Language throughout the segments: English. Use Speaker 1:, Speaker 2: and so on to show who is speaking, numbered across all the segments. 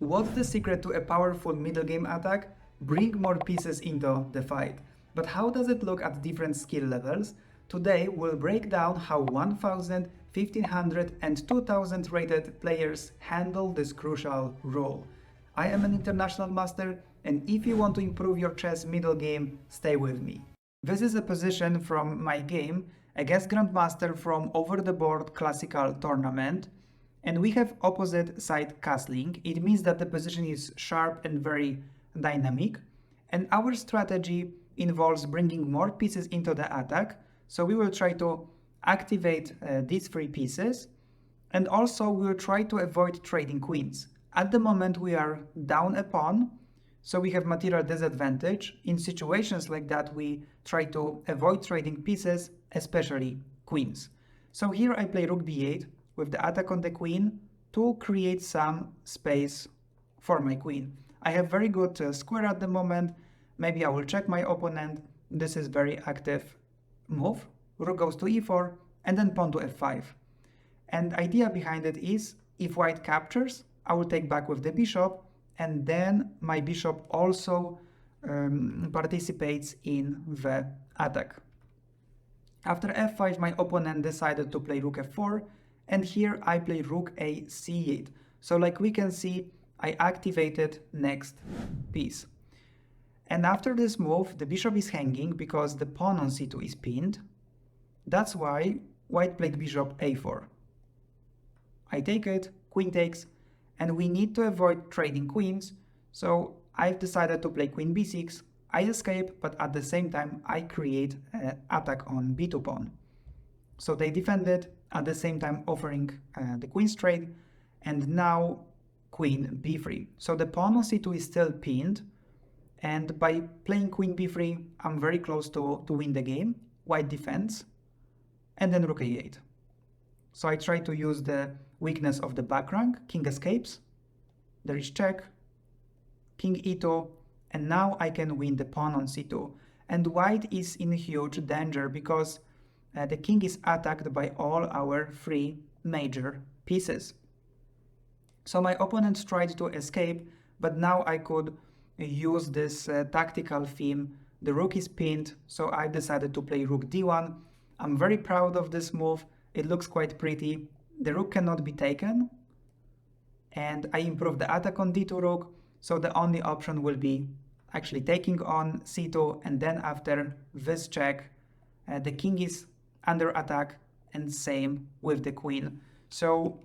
Speaker 1: What's the secret to a powerful middle game attack? Bring more pieces into the fight. But how does it look at different skill levels? Today we'll break down how 1000, 1500 and 2000 rated players handle this crucial role. I am an international master, and if you want to improve your chess middle game, stay with me. This is a position from my game against Grandmaster from Over the Board Classical Tournament. And we have opposite side castling. It means that the position is sharp and very dynamic. And our strategy involves bringing more pieces into the attack. So we will try to activate these 3 pieces. And also we will try to avoid trading queens. At the moment we are down a pawn, so we have material disadvantage. In situations like that we try to avoid trading pieces, especially queens. So here I play rook b8 with the attack on the queen to create some space for my queen. I have very good square at the moment. Maybe I will check my opponent. This is very active move. Rook goes to e4 and then pawn to f5. And the idea behind it is if white captures, I will take back with the bishop, and then my bishop also participates in the attack. After f5, my opponent decided to play rook f4, and here I play rook a c8. So like we can see, I activated next piece. And after this move, the bishop is hanging because the pawn on c2 is pinned. That's why white played bishop a4. I take it, queen takes, and we need to avoid trading queens. So I've decided to play queen b6. I escape, but at the same time I create an attack on b2 pawn. So they defended, at the same time offering the queen's trade, and now queen b3. So the pawn on c2 is still pinned, and by playing queen b3, I'm very close to win the game. White defends, and then rook a8. So I try to use the weakness of the back rank. King escapes, there is check, king e2, and now I can win the pawn on c2. And white is in huge danger because the king is attacked by all our 3 major pieces. So my opponent tried to escape, but now I could use this tactical theme. The rook is pinned, so I decided to play rook d1. I'm very proud of this move. It looks quite pretty. The rook cannot be taken, and I improve the attack on d2 rook, so the only option will be actually taking on c2, and then after this check, the king is under attack, and same with the queen. So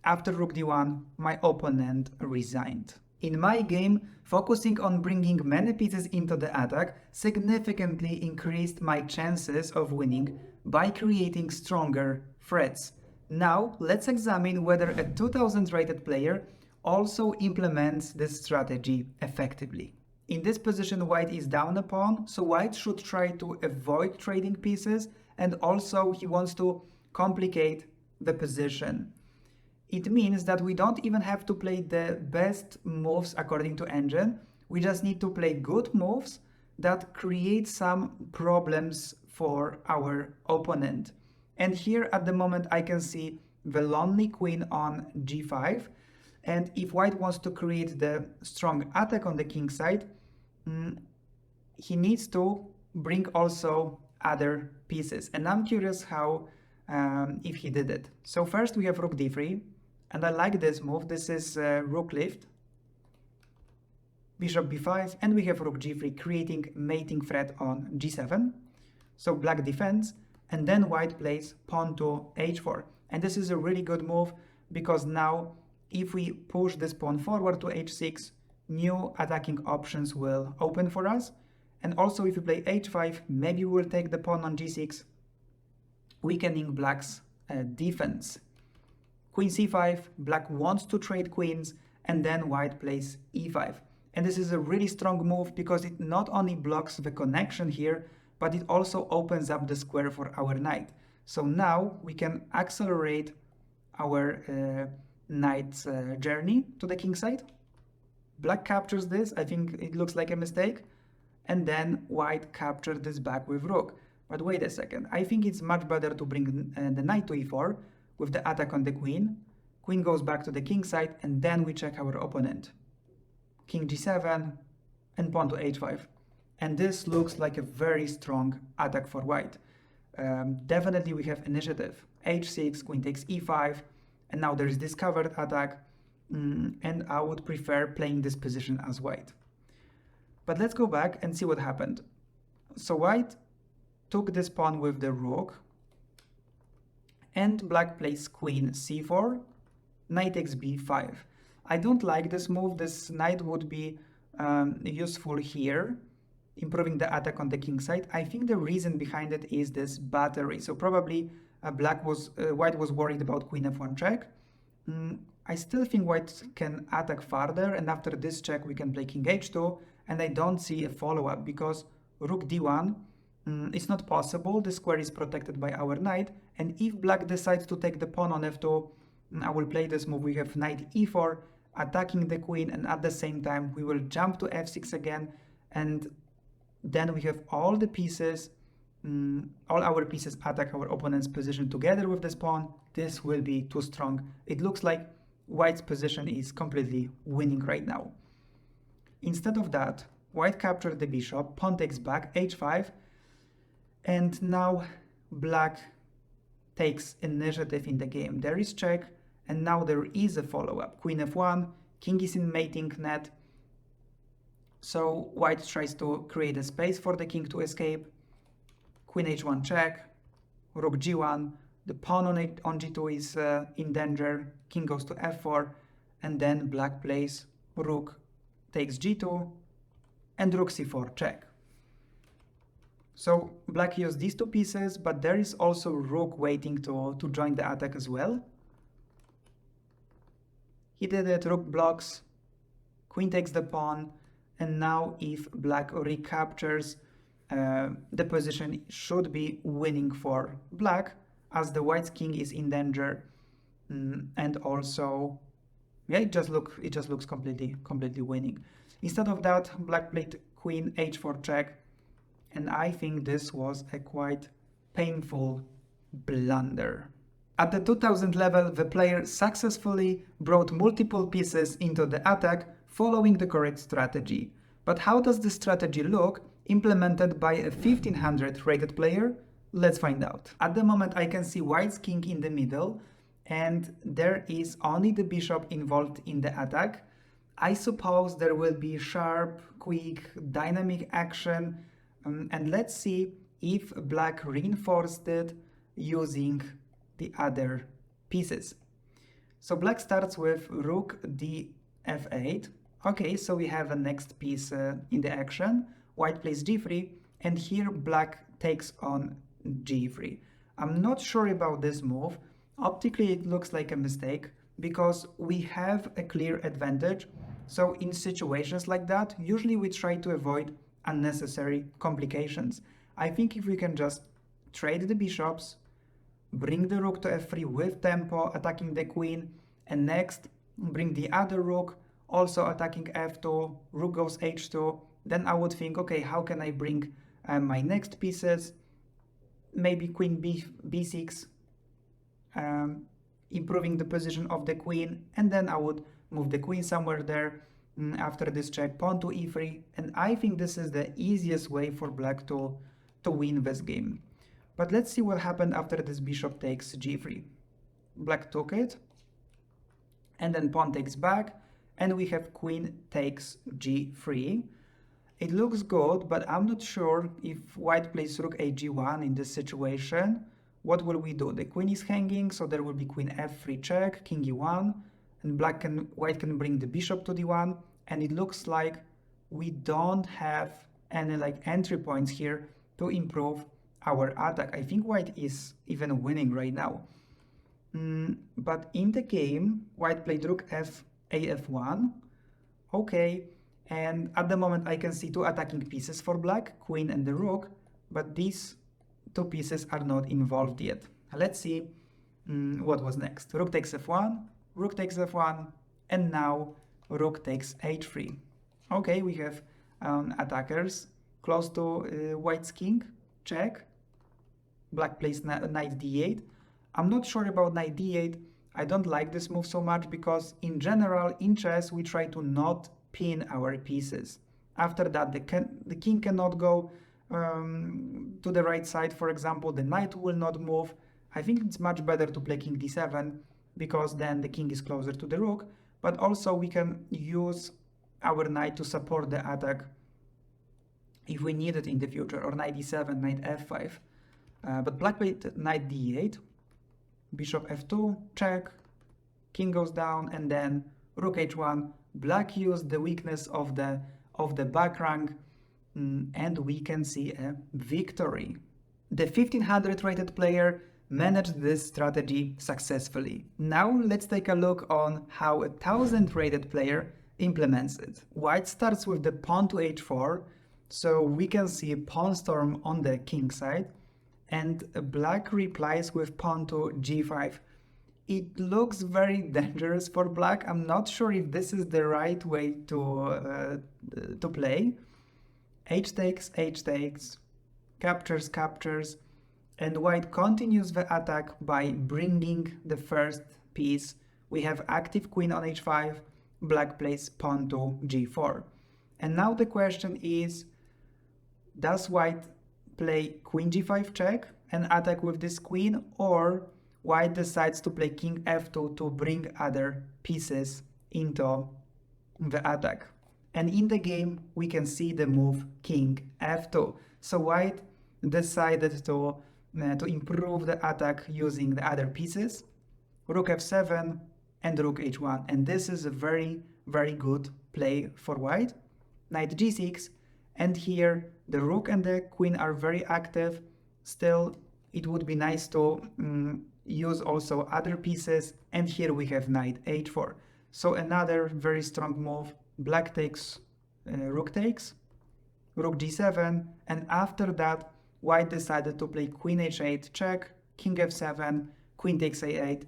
Speaker 1: after rook d1, my opponent resigned. In my game, focusing on bringing many pieces into the attack significantly increased my chances of winning by creating stronger threats. Now, let's examine whether a 2000 rated player also implements this strategy effectively. In this position, white is down a pawn, so white should try to avoid trading pieces, and also he wants to complicate the position. It means that we don't even have to play the best moves according to engine. We just need to play good moves that create some problems for our opponent. And here at the moment I can see the lonely queen on g5. And if white wants to create the strong attack on the king side, he needs to bring also other pieces. And I'm curious how, if he did it. So first we have rook d3. And I like this move. This is rook lift, bishop b5, and we have rook g3 creating mating threat on g7. So black defends, and then white plays pawn to h4. And this is a really good move because now if we push this pawn forward to h6, new attacking options will open for us. And also if we play h5, maybe we will take the pawn on g6, weakening black's defense. Queen c5, black wants to trade queens, and then white plays e5. And this is a really strong move because it not only blocks the connection here, but it also opens up the square for our knight. So now we can accelerate our knight's journey to the king side. Black captures this. I think it looks like a mistake. And then white captured this back with rook. But wait a second. I think it's much better to bring the knight to e4 with the attack on the queen. queen goes back to the king side, and then we check our opponent. King g7 and pawn to h5. And this looks like a very strong attack for white. Definitely we have initiative. h6, queen takes e5, and now there is this covered attack, and I would prefer playing this position as white. But let's go back and see what happened. So white took this pawn with the rook, and black plays queen c4, knight takes b5. I don't like this move. This knight would be useful here, improving the attack on the king side. I think the reason behind it is this battery. So probably white was worried about queen f1 check. I still think white can attack further, and after this check we can play king h2, and I don't see a follow-up because rook d1 it's not possible. The square is protected by our knight, and if black decides to take the pawn on f2, I will play this move. We have knight e4 attacking the queen, and at the same time we will jump to f6 again, and then we have all the pieces, all our pieces attack our opponent's position together with this pawn. This will be too strong. It looks like white's position is completely winning right now. Instead of that, white captured the bishop, pawn takes back, h5, and now black takes initiative in the game. There is check, and now there is a follow-up. Queen f1, king is in mating net, so white tries to create a space for the king to escape. Queen h1 check, rook g1, the pawn on g2 is in danger, king goes to f4, and then black plays rook takes g2, and rook c4 check. So black used these two pieces, but there is also rook waiting to join the attack as well. He did it, rook blocks, queen takes the pawn, and now if black recaptures, the position should be winning for black, as the white's king is in danger, and also, yeah, it just looks completely winning. Instead of that, black played queen h4 check, and I think this was a quite painful blunder. At the 2000 level, the player successfully brought multiple pieces into the attack following the correct strategy. But how does this strategy look implemented by a 1500 rated player? Let's find out. At the moment I can see white's king in the middle, and there is only the bishop involved in the attack. I suppose there will be sharp, quick, dynamic action, and let's see if black reinforced it using the other pieces. So black starts with rook d f8. Okay, so we have a next piece in the action. White plays g3, and here black takes on g3. I'm not sure about this move. Optically it looks like a mistake because we have a clear advantage. So in situations like that, usually we try to avoid unnecessary complications. I think if we can just trade the bishops, bring the rook to f3 with tempo, attacking the queen, and next bring the other rook, also attacking f2, rook goes h2, then I would think, okay, how can I bring my next pieces? Maybe queen b6, improving the position of the queen, and then I would move the queen somewhere there. After this check, pawn to e3, and I think this is the easiest way for black to win this game. But let's see what happened after this bishop takes g3. Black took it, and then pawn takes back, and we have queen takes g3. It looks good, but I'm not sure if white plays rook ag1 in this situation. What will we do? The queen is hanging, so there will be queen f3 check, king e1, and white can bring the bishop to d1, and it looks like we don't have any entry points here to improve our attack. I think white is even winning right now. But in the game, white played rook af1. Okay, and at the moment I can see two attacking pieces for black, queen and the rook, but these two pieces are not involved yet. Let's see what was next. Rook takes f1, rook takes f1, and now rook takes h3. Okay, we have attackers close to white's king, check. Black plays knight d8. I'm not sure about knight d8. I don't like this move so much because in general in chess we try to not pin our pieces. After that the king cannot go to the right side, for example, the knight will not move. I think it's much better to play king d7 because then the king is closer to the rook, but also we can use our knight to support the attack if we need it in the future, or knight e7, knight f5. But black played knight d8, bishop f2, check, king goes down, and then rook h1. Black used the weakness of the back rank, and we can see a victory. The 1500 rated player managed this strategy successfully. Now let's take a look on how a 1000 rated player implements it. White starts with the pawn to h4, so we can see a pawn storm on the king side, and black replies with pawn to g5. It looks very dangerous for black. I'm not sure if this is the right way to play. H takes, captures, captures, and white continues the attack by bringing the first piece. We have active queen on h5, black plays pawn to g4. And now the question is, does white play queen g5 check and attack with this queen, or white decides to play king f2 to bring other pieces into the attack? And in the game we can see the move king f2. So white decided to improve the attack using the other pieces, rook f7 and rook h1. And this is a very, very good play for white. Knight g6, and here the rook and the queen are very active. Still, it would be nice to use also other pieces, and here we have knight h4. So another very strong move. Black takes, rook g7, and after that white decided to play queen h8 check, king f7, queen takes a8,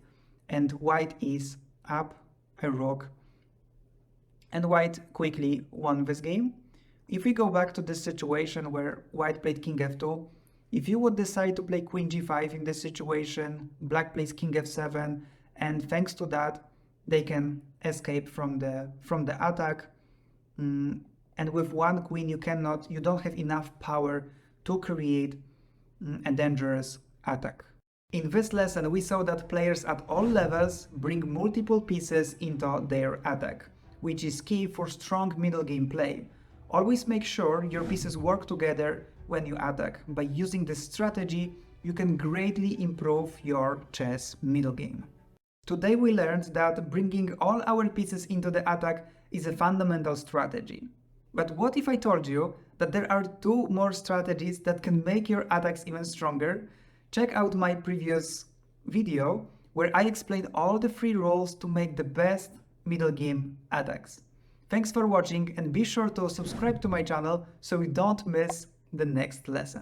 Speaker 1: and white is up a rook, and white quickly won this game. If we go back to this situation where white played king f2, if you would decide to play queen g5 in this situation, black plays king f7, and thanks to that they can escape from the attack. And with one queen you don't have enough power to create a dangerous attack. In this lesson we saw that players at all levels bring multiple pieces into their attack, which is key for strong middle game play. Always make sure your pieces work together when you attack. By using this strategy, you can greatly improve your chess middle game. Today we learned that bringing all our pieces into the attack is a fundamental strategy. But what if I told you that there are two more strategies that can make your attacks even stronger? Check out my previous video where I explained all the 3 rules to make the best middle game attacks. Thanks for watching, and be sure to subscribe to my channel so you don't miss the next lesson.